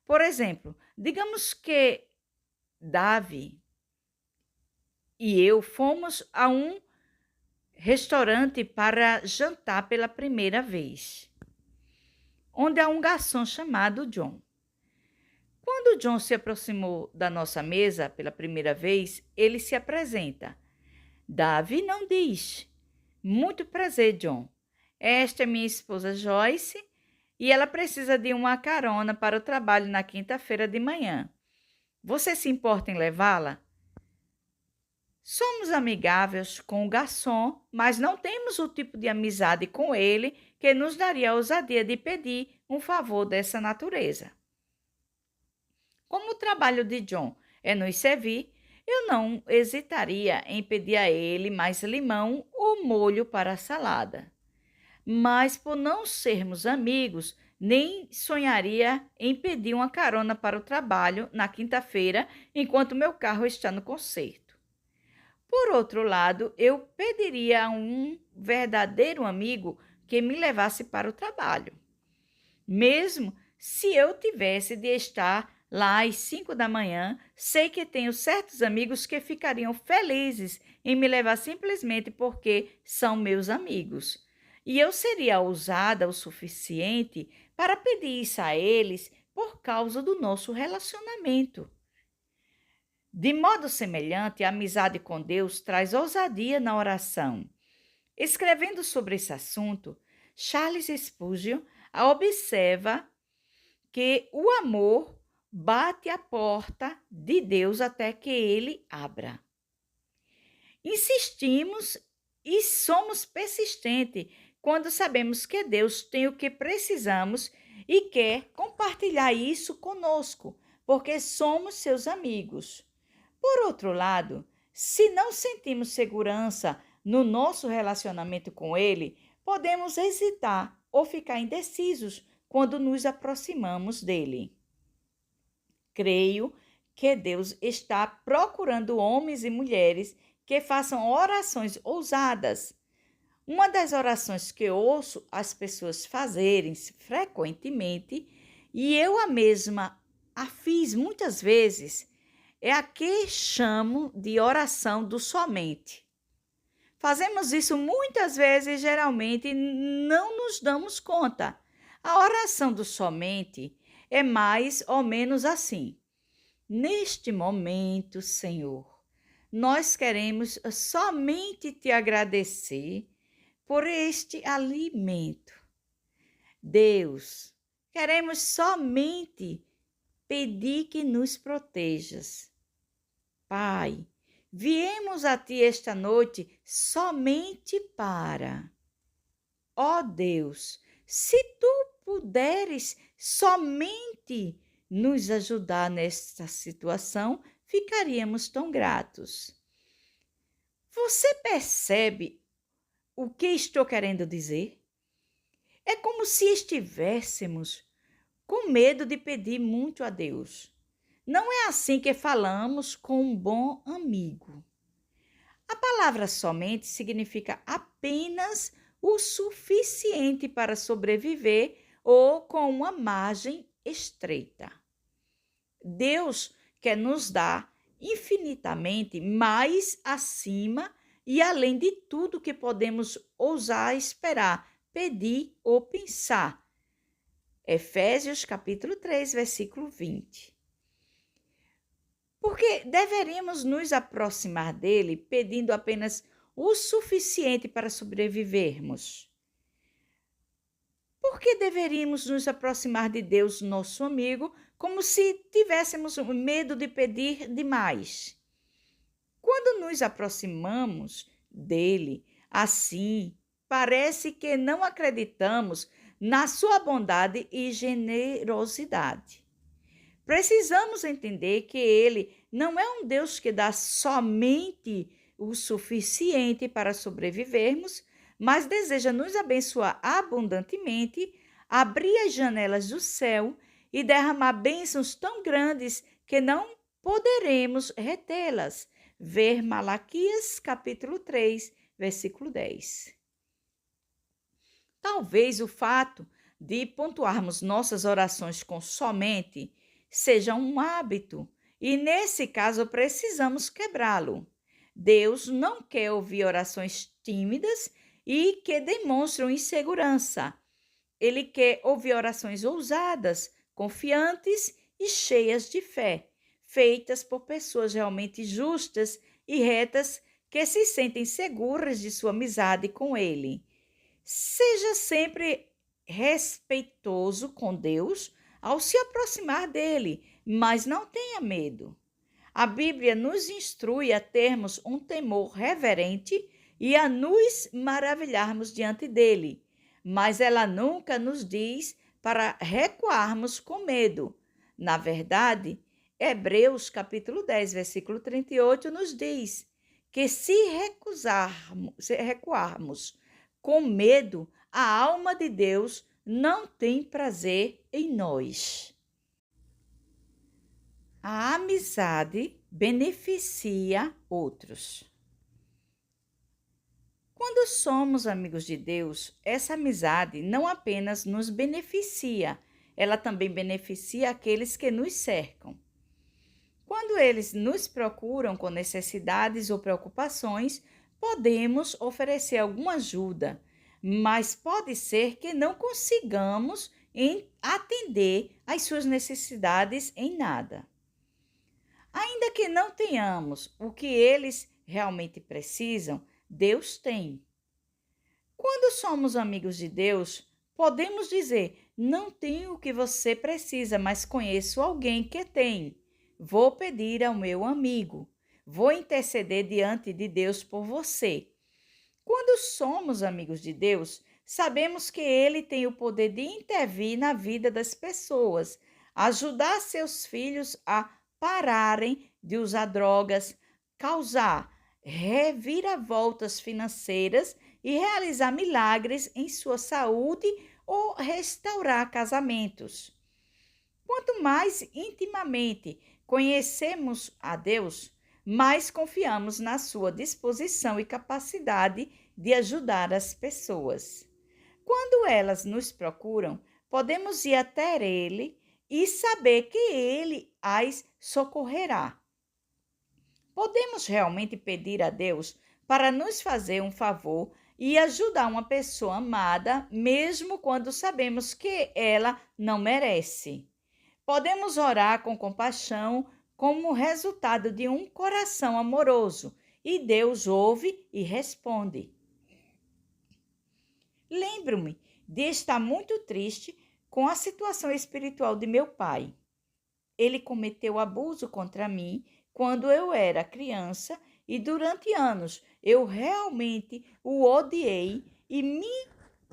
Por exemplo, digamos que Davi e eu fomos a um restaurante para jantar pela primeira vez, onde há um garçom chamado John. Quando John se aproximou da nossa mesa pela primeira vez, ele se apresenta. Davi não diz: "Muito prazer, John. Esta é minha esposa Joyce e ela precisa de uma carona para o trabalho na quinta-feira de manhã. Você se importa em levá-la?" Somos amigáveis com o garçom, mas não temos o tipo de amizade com ele que nos daria a ousadia de pedir um favor dessa natureza. Como o trabalho de John é nos servir, eu não hesitaria em pedir a ele mais limão ou molho para a salada. Mas por não sermos amigos, nem sonharia em pedir uma carona para o trabalho na quinta-feira enquanto meu carro está no conserto. Por outro lado, eu pediria a um verdadeiro amigo que me levasse para o trabalho, mesmo se eu tivesse de estar lá às 5 da manhã. Sei que tenho certos amigos que ficariam felizes em me levar simplesmente porque são meus amigos. E eu seria ousada o suficiente para pedir isso a eles por causa do nosso relacionamento. De modo semelhante, a amizade com Deus traz ousadia na oração. Escrevendo sobre esse assunto, Charles Spurgeon observa que o amor bate à porta de Deus até que ele abra. Insistimos e somos persistentes quando sabemos que Deus tem o que precisamos e quer compartilhar isso conosco, porque somos seus amigos. Por outro lado, se não sentimos segurança no nosso relacionamento com Ele, podemos hesitar ou ficar indecisos quando nos aproximamos dele. Creio que Deus está procurando homens e mulheres que façam orações ousadas. Uma das orações que ouço as pessoas fazerem frequentemente, e eu a mesma a fiz muitas vezes, é a que chamo de oração do somente. Fazemos isso muitas vezes e geralmente não nos damos conta. A oração do somente é mais ou menos assim: neste momento, Senhor, nós queremos somente te agradecer por este alimento. Deus, queremos somente pedir que nos protejas. Pai, viemos a ti esta noite somente para. Ó Deus, se tu puderes somente nos ajudar nesta situação, ficaríamos tão gratos. Você percebe o que estou querendo dizer? É como se estivéssemos com medo de pedir muito a Deus. Não é assim que falamos com um bom amigo. A palavra somente significa apenas o suficiente para sobreviver ou com uma margem estreita. Deus quer nos dar infinitamente mais acima e além de tudo que podemos ousar esperar, pedir ou pensar. Efésios capítulo 3, versículo 20. Porque deveríamos nos aproximar dele pedindo apenas o suficiente para sobrevivermos? Por que deveríamos nos aproximar de Deus, nosso amigo, como se tivéssemos medo de pedir demais? Quando nos aproximamos dele assim, parece que não acreditamos na sua bondade e generosidade. Precisamos entender que ele não é um Deus que dá somente o suficiente para sobrevivermos, mas deseja nos abençoar abundantemente, abrir as janelas do céu e derramar bênçãos tão grandes que não poderemos retê-las. Ver Malaquias capítulo 3, versículo 10. Talvez o fato de pontuarmos nossas orações com somente seja um hábito, e nesse caso precisamos quebrá-lo. Deus não quer ouvir orações tímidas e que demonstram insegurança. Ele quer ouvir orações ousadas, confiantes e cheias de fé, feitas por pessoas realmente justas e retas que se sentem seguras de sua amizade com Ele. Seja sempre respeitoso com Deus ao se aproximar dele, mas não tenha medo. A Bíblia nos instrui a termos um temor reverente e a nos maravilharmos diante dele, mas ela nunca nos diz para recuarmos com medo. Na verdade, Hebreus capítulo 10, versículo 38 nos diz que se recuarmos com medo, a alma de Deus não tem prazer em nós. A amizade beneficia outros. Quando somos amigos de Deus, essa amizade não apenas nos beneficia, ela também beneficia aqueles que nos cercam. Quando eles nos procuram com necessidades ou preocupações, podemos oferecer alguma ajuda, mas pode ser que não consigamos atender às suas necessidades em nada. Ainda que não tenhamos o que eles realmente precisam, Deus tem. Quando somos amigos de Deus, podemos dizer: não tenho o que você precisa, mas conheço alguém que tem. Vou pedir ao meu amigo. Vou interceder diante de Deus por você. Quando somos amigos de Deus, sabemos que Ele tem o poder de intervir na vida das pessoas, ajudar seus filhos a pararem de usar drogas, causar reviravoltas financeiras e realizar milagres em sua saúde ou restaurar casamentos. Quanto mais intimamente conhecemos a Deus, mais confiamos na sua disposição e capacidade de ajudar as pessoas. Quando elas nos procuram, podemos ir até Ele e saber que Ele as socorrerá. Podemos realmente pedir a Deus para nos fazer um favor e ajudar uma pessoa amada, mesmo quando sabemos que ela não merece. Podemos orar com compaixão como resultado de um coração amoroso, e Deus ouve e responde. Lembro-me de estar muito triste com a situação espiritual de meu pai. Ele cometeu abuso contra mim quando eu era criança e durante anos eu realmente o odiei e me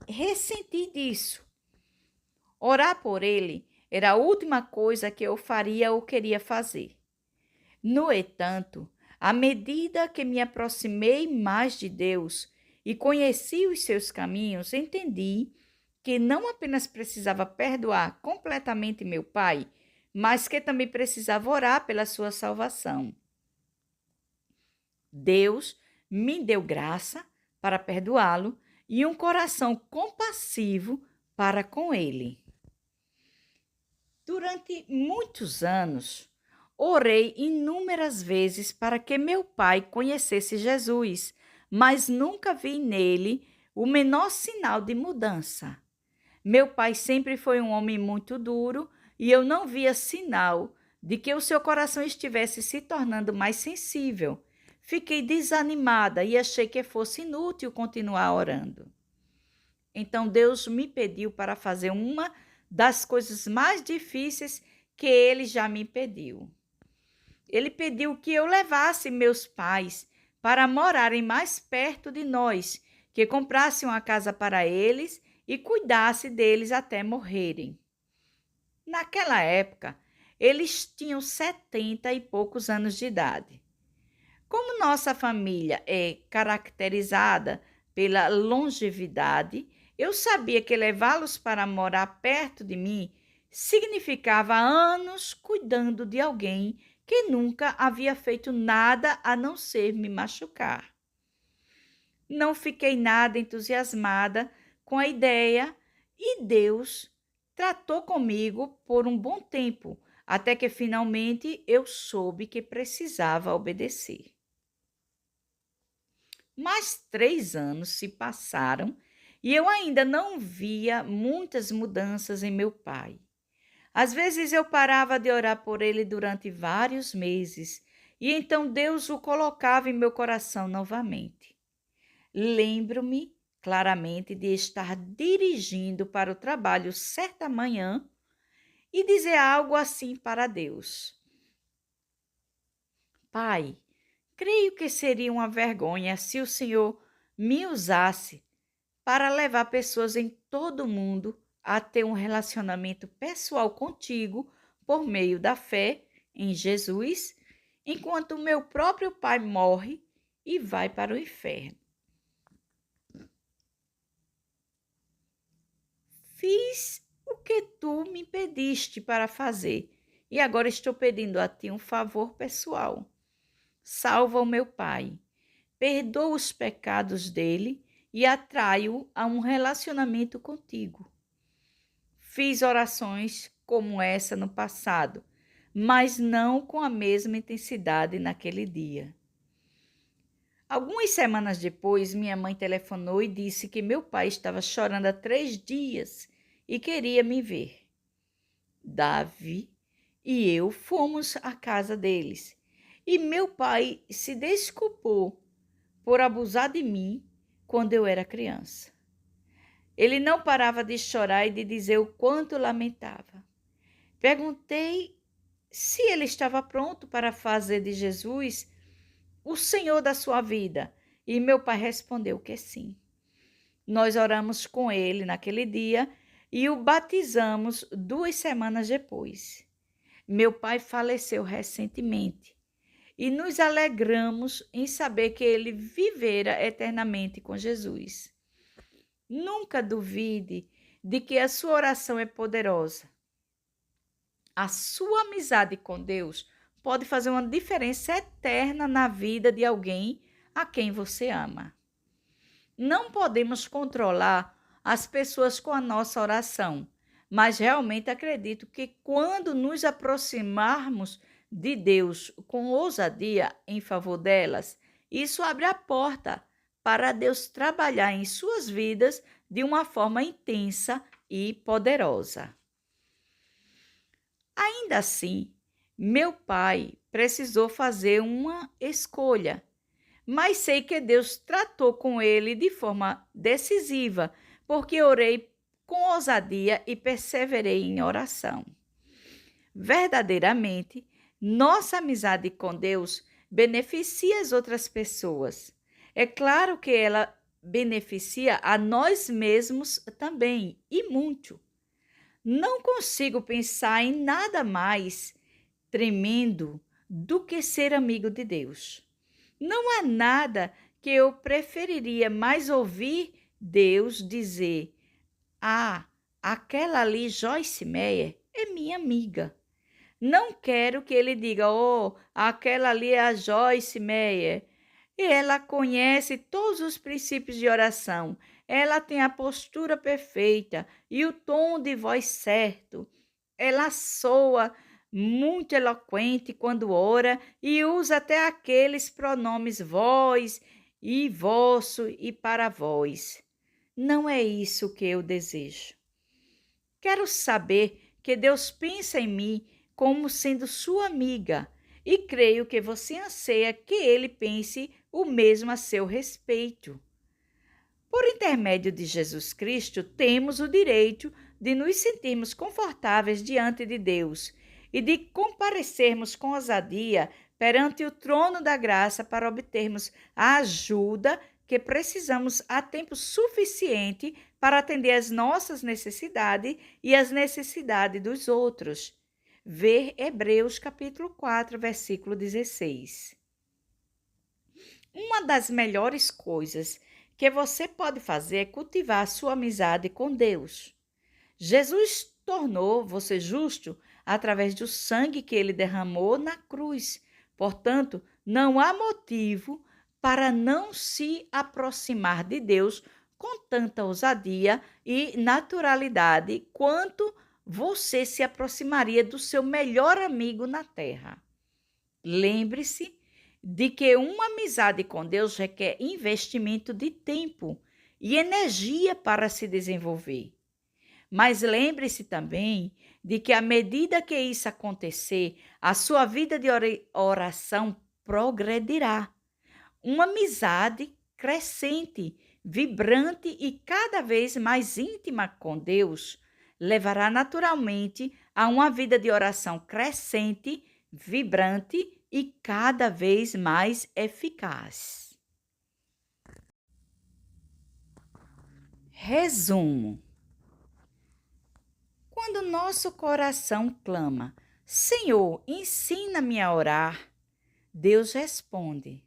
ressenti disso. Orar por ele era a última coisa que eu faria ou queria fazer. No entanto, à medida que me aproximei mais de Deus e conheci os seus caminhos, entendi que não apenas precisava perdoar completamente meu pai, mas que também precisava orar pela sua salvação. Deus me deu graça para perdoá-lo e um coração compassivo para com ele. Durante muitos anos, orei inúmeras vezes para que meu pai conhecesse Jesus, mas nunca vi nele o menor sinal de mudança. Meu pai sempre foi um homem muito duro e eu não via sinal de que o seu coração estivesse se tornando mais sensível. Fiquei desanimada e achei que fosse inútil continuar orando. Então Deus me pediu para fazer uma das coisas mais difíceis que ele já me pediu. Ele pediu que eu levasse meus pais para morarem mais perto de nós, que comprasse uma casa para eles e cuidasse deles até morrerem. Naquela época, eles tinham 70 e poucos anos de idade. Como nossa família é caracterizada pela longevidade, eu sabia que levá-los para morar perto de mim significava anos cuidando de alguém que nunca havia feito nada a não ser me machucar. Não fiquei nada entusiasmada com a ideia E Deus tratou comigo por um bom tempo, até que finalmente eu soube que precisava obedecer. Mais 3 anos se passaram e eu ainda não via muitas mudanças em meu pai. Às vezes eu parava de orar por ele durante vários meses e então Deus o colocava em meu coração novamente. Lembro-me claramente de estar dirigindo para o trabalho certa manhã e dizer algo assim para Deus: Pai, creio que seria uma vergonha se o Senhor me usasse para levar pessoas em todo o mundo a ter um relacionamento pessoal contigo por meio da fé em Jesus, enquanto o meu próprio pai morre e vai para o inferno. Fiz o que tu me pediste para fazer e agora estou pedindo a ti um favor pessoal. Salva o meu pai, perdoa os pecados dele e atrai-o a um relacionamento contigo. Fiz orações como essa no passado, mas não com a mesma intensidade naquele dia. Algumas semanas depois, minha mãe telefonou e disse que meu pai estava chorando há 3 dias e queria me ver. Davi e eu fomos à casa deles e meu pai se desculpou por abusar de mim quando eu era criança. Ele não parava de chorar e de dizer o quanto lamentava. Perguntei se ele estava pronto para fazer de Jesus o Senhor da sua vida, e meu pai respondeu que sim. Nós oramos com ele naquele dia e o batizamos 2 semanas depois. Meu pai faleceu recentemente e nos alegramos em saber que ele vivera eternamente com Jesus. Nunca duvide de que a sua oração é poderosa. A sua amizade com Deus pode fazer uma diferença eterna na vida de alguém a quem você ama. Não podemos controlar as pessoas com a nossa oração, mas realmente acredito que quando nos aproximarmos de Deus com ousadia em favor delas, isso abre a porta para Deus trabalhar em suas vidas de uma forma intensa e poderosa. Ainda assim, meu pai precisou fazer uma escolha, mas sei que Deus tratou com ele de forma decisiva, porque orei com ousadia e perseverei em oração. Verdadeiramente, nossa amizade com Deus beneficia as outras pessoas. É claro que ela beneficia a nós mesmos também, e muito. Não consigo pensar em nada mais tremendo do que ser amigo de Deus. Não há nada que eu preferiria mais ouvir Deus dizer: Ah, aquela ali, Joyce Meyer, é minha amiga. Não quero que ele diga: Oh, aquela ali é a Joyce Meyer. E ela conhece todos os princípios de oração. Ela tem a postura perfeita e o tom de voz certo. Ela soa muito eloquente quando ora e usa até aqueles pronomes vós e vosso e para vós. Não é isso que eu desejo. Quero saber que Deus pensa em mim como sendo sua amiga e creio que você anseia que ele pense o mesmo a seu respeito. Por intermédio de Jesus Cristo, temos o direito de nos sentirmos confortáveis diante de Deus e de comparecermos com ousadia perante o trono da graça para obtermos a ajuda que precisamos a tempo suficiente para atender às nossas necessidades e às necessidades dos outros. Ver Hebreus capítulo 4, versículo 16. Uma das melhores coisas que você pode fazer é cultivar a sua amizade com Deus. Jesus tornou você justo através do sangue que ele derramou na cruz. Portanto, não há motivo para não se aproximar de Deus com tanta ousadia e naturalidade quanto você se aproximaria do seu melhor amigo na Terra. Lembre-se de que uma amizade com Deus requer investimento de tempo e energia para se desenvolver. Mas lembre-se também de que, à medida que isso acontecer, a sua vida de oração progredirá. Uma amizade crescente, vibrante e cada vez mais íntima com Deus levará naturalmente a uma vida de oração crescente, vibrante e cada vez mais eficaz. Resumo: quando nosso coração clama, Senhor, ensina-me a orar, Deus responde.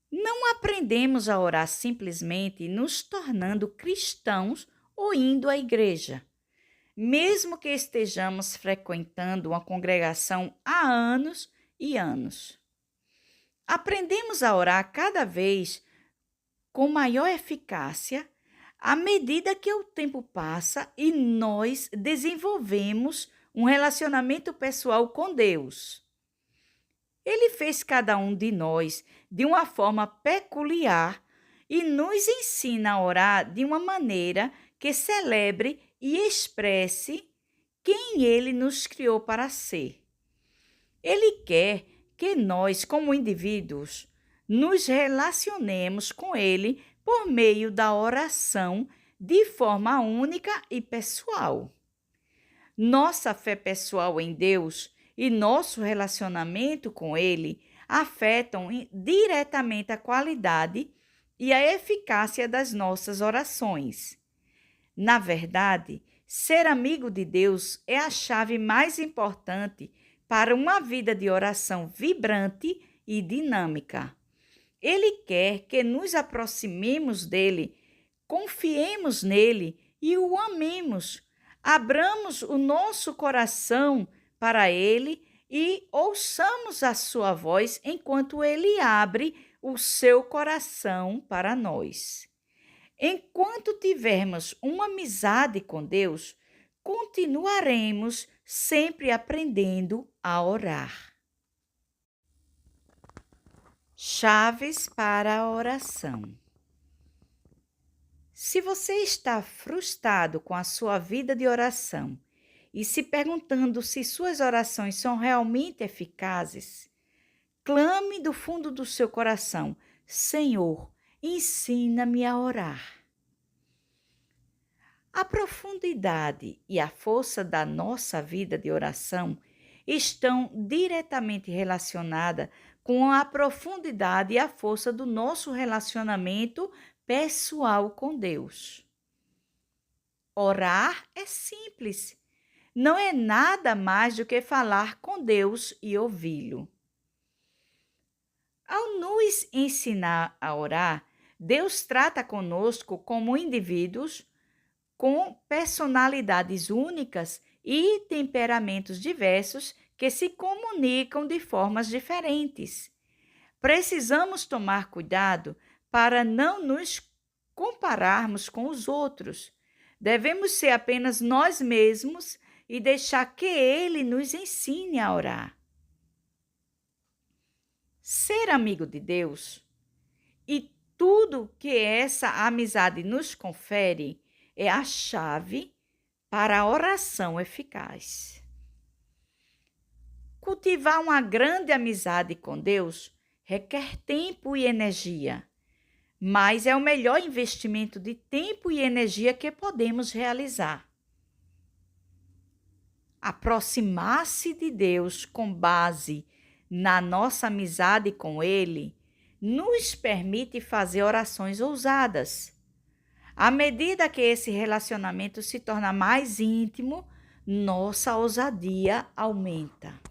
Não aprendemos a orar simplesmente nos tornando cristãos ou indo à igreja. Mesmo que estejamos frequentando uma congregação há anos e anos. Aprendemos a orar cada vez com maior eficácia à medida que o tempo passa e nós desenvolvemos um relacionamento pessoal com Deus. Ele fez cada um de nós de uma forma peculiar e nos ensina a orar de uma maneira que celebre e expresse quem Ele nos criou para ser. Ele quer que nós, como indivíduos, nos relacionemos com Ele por meio da oração de forma única e pessoal. Nossa fé pessoal em Deus e nosso relacionamento com Ele afetam diretamente a qualidade e a eficácia das nossas orações. Na verdade, ser amigo de Deus é a chave mais importante para uma vida de oração vibrante e dinâmica. Ele quer que nos aproximemos dele, confiemos nele e o amemos. Abramos o nosso coração para ele e ouçamos a sua voz enquanto ele abre o seu coração para nós. Enquanto tivermos uma amizade com Deus, continuaremos sempre aprendendo a orar. Chaves para a oração. Se você está frustrado com a sua vida de oração e se perguntando se suas orações são realmente eficazes, clame do fundo do seu coração: Senhor, ensina-me a orar. A profundidade e a força da nossa vida de oração estão diretamente relacionadas com a profundidade e a força do nosso relacionamento pessoal com Deus. Orar é simples, não é nada mais do que falar com Deus e ouvi-lo. Ao nos ensinar a orar, Deus trata conosco como indivíduos com personalidades únicas e temperamentos diversos que se comunicam de formas diferentes. Precisamos tomar cuidado para não nos compararmos com os outros. Devemos ser apenas nós mesmos e deixar que Ele nos ensine a orar. Ser amigo de Deus e tudo que essa amizade nos confere é a chave para a oração eficaz. Cultivar uma grande amizade com Deus requer tempo e energia, mas é o melhor investimento de tempo e energia que podemos realizar. Aproximar-se de Deus com base na nossa amizade com Ele nos permite fazer orações ousadas. À medida que esse relacionamento se torna mais íntimo, nossa ousadia aumenta.